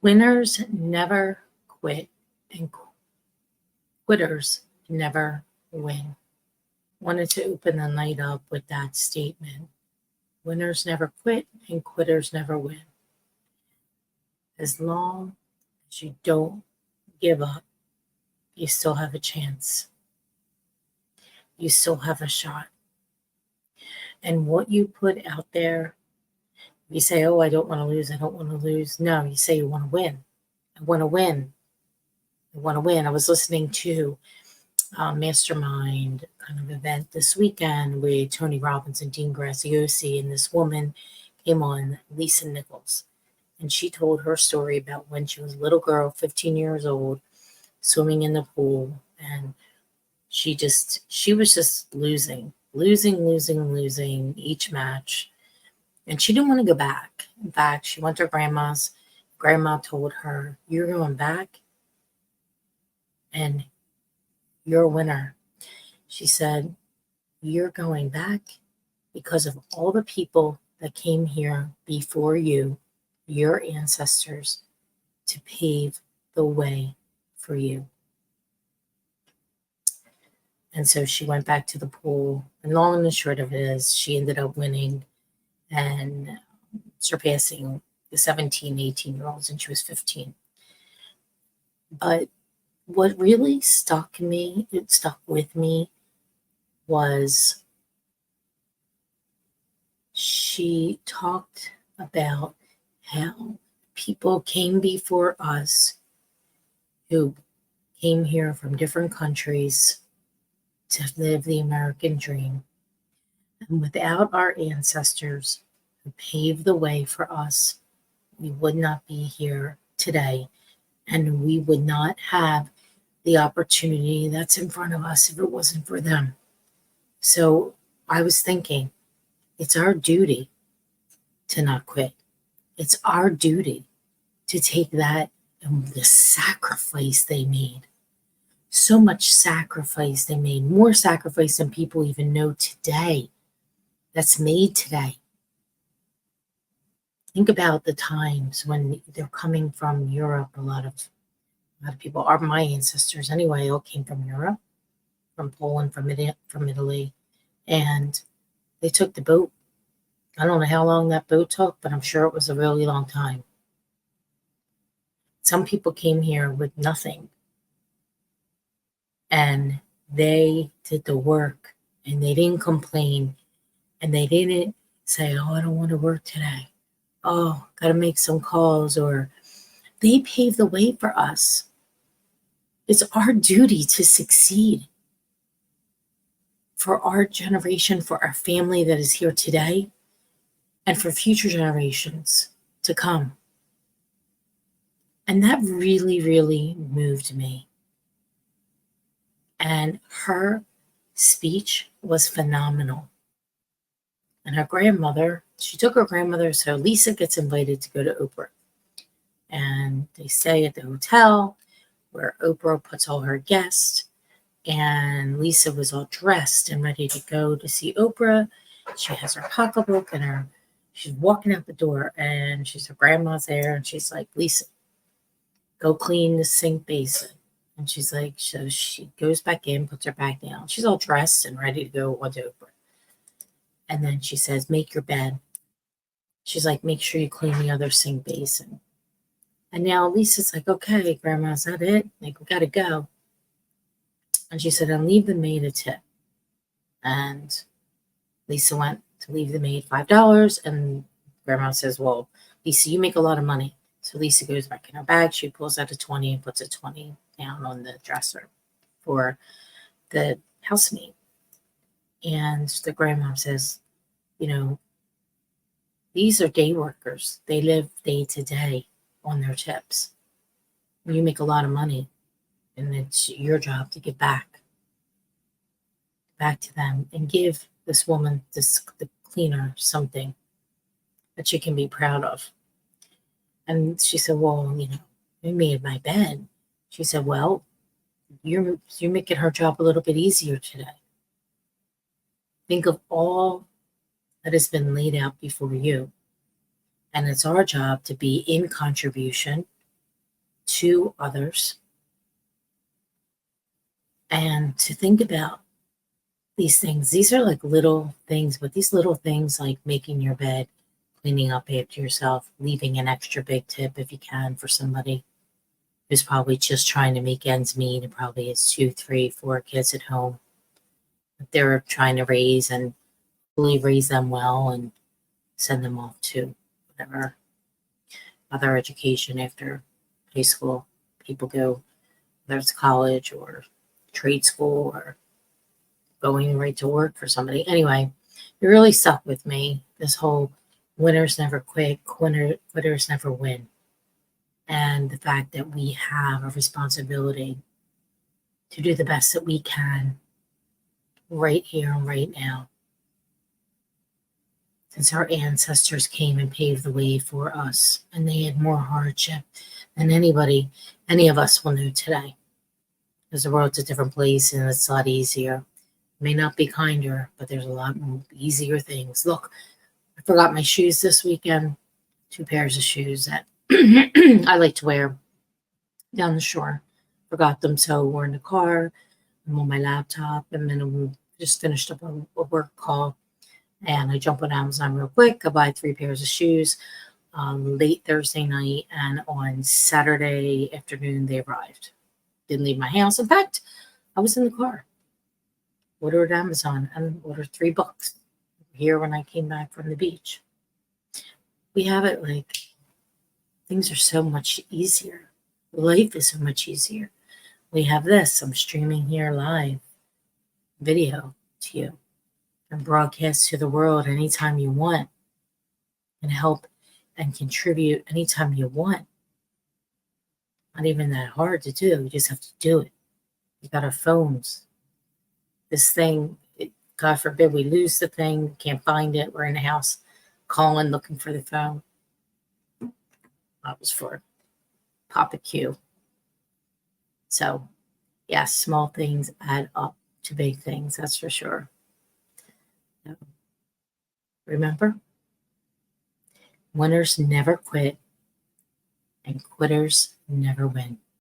Winners never quit, and quitters never win. Wanted to open the night up with that statement. Winners never quit, and quitters never win. As long as you don't give up, you still have a chance. You still have a shot. And what you put out there, you say, oh, I don't want to lose. I don't want to lose. No, you say you want to win. I want to win. I want to win. I was listening to a mastermind kind of event this weekend with Tony Robbins and Dean Graziosi, and this woman came on, Lisa Nichols, and she told her story about when she was a little girl, 15 years old, swimming in the pool, and she was just losing each match, and she didn't want to go back. In fact, she went to her grandma's. Grandma told her, you're going back and you're a winner. She said, you're going back because of all the people that came here before you, your ancestors, to pave the way for you. And so she went back to the pool, and long and the short of it is she ended up winning and surpassing the 17, 18-year-olds, and she was 15. But what really stuck with me was she talked about how people came before us who came here from different countries to live the American dream. And without our ancestors who paved the way for us, we would not be here today, and we would not have the opportunity that's in front of us if it wasn't for them. So I was thinking, it's our duty to not quit. It's our duty to take that and the sacrifice they made. So much sacrifice they made, more sacrifice than people even know today, that's made today. Think about the times when they're coming from Europe. A lot of people, are my ancestors anyway, all came from Europe, from Poland, from Italy, and they took the boat. I don't know how long that boat took, but I'm sure it was a really long time. Some people came here with nothing, and they did the work, and they didn't complain, and they didn't say, oh, I don't want to work today. Oh, got to make some calls, or they paved the way for us. It's our duty to succeed for our generation, for our family that is here today, and for future generations to come. And that really, really moved me. And her speech was phenomenal. And her grandmother, she took her grandmother, so Lisa gets invited to go to Oprah. And they stay at the hotel where Oprah puts all her guests. And Lisa was all dressed and ready to go to see Oprah. She has her pocketbook and she's walking out the door, and her grandma's there, and she's like, Lisa, go clean the sink basin. And she's like, so she goes back in, puts her back down. She's all dressed and ready to go on to Oprah. And then she says, make your bed. She's like, make sure you clean the other sink basin. And now Lisa's like, okay, Grandma, is that it? Like, we got to go. And she said, and leave the maid a tip. And Lisa went to leave the maid $5. And Grandma says, well, Lisa, you make a lot of money. So Lisa goes back in her bag. She pulls out a 20 and puts a 20 down on the dresser for the housemaid. And the grandma says, these are day workers. They live day to day on their tips. You make a lot of money, and it's your job to give back to them and give this woman, the cleaner, something that she can be proud of. And she said, well, we made my bed. She said, well, you're making her job a little bit easier today. Think of all that has been laid out before you. And it's our job to be in contribution to others, and to think about these things. These are like little things, but these little things like making your bed, cleaning up after yourself, leaving an extra big tip if you can for somebody who's probably just trying to make ends meet and probably has 2, 3, 4 kids at home that they're trying to raise and really raise them well and send them off to whatever other education after high school people go, whether it's college or trade school or going right to work for somebody. Anyway, it really stuck with me, this whole winners never quit, quitters never win. And the fact that we have a responsibility to do the best that we can right here and right now. Since our ancestors came and paved the way for us, and they had more hardship than any of us will know today. Because the world's a different place and it's a lot easier. It may not be kinder, but there's a lot more easier things. Look, I forgot my shoes this weekend. 2 pairs of shoes that I like to wear down the shore. Forgot them, so we're in the car. I'm on my laptop, and then we just finished up a work call. And I jump on Amazon real quick. I buy 3 pairs of shoes late Thursday night, and on Saturday afternoon they arrived. Didn't leave my house. In fact, I was in the car. Ordered Amazon and ordered 3 books here when I came back from the beach. We have it like things are so much easier. Life is so much easier. We have this. I'm streaming here live video to you and broadcast to the world anytime you want and help and contribute anytime you want. Not even that hard to do. You just have to do it. We got our phones. This thing, God forbid we lose the thing, can't find it. We're in the house calling, looking for the phone. That was for Papa Q. So, yes, small things add up to big things, that's for sure. Remember, winners never quit and quitters never win.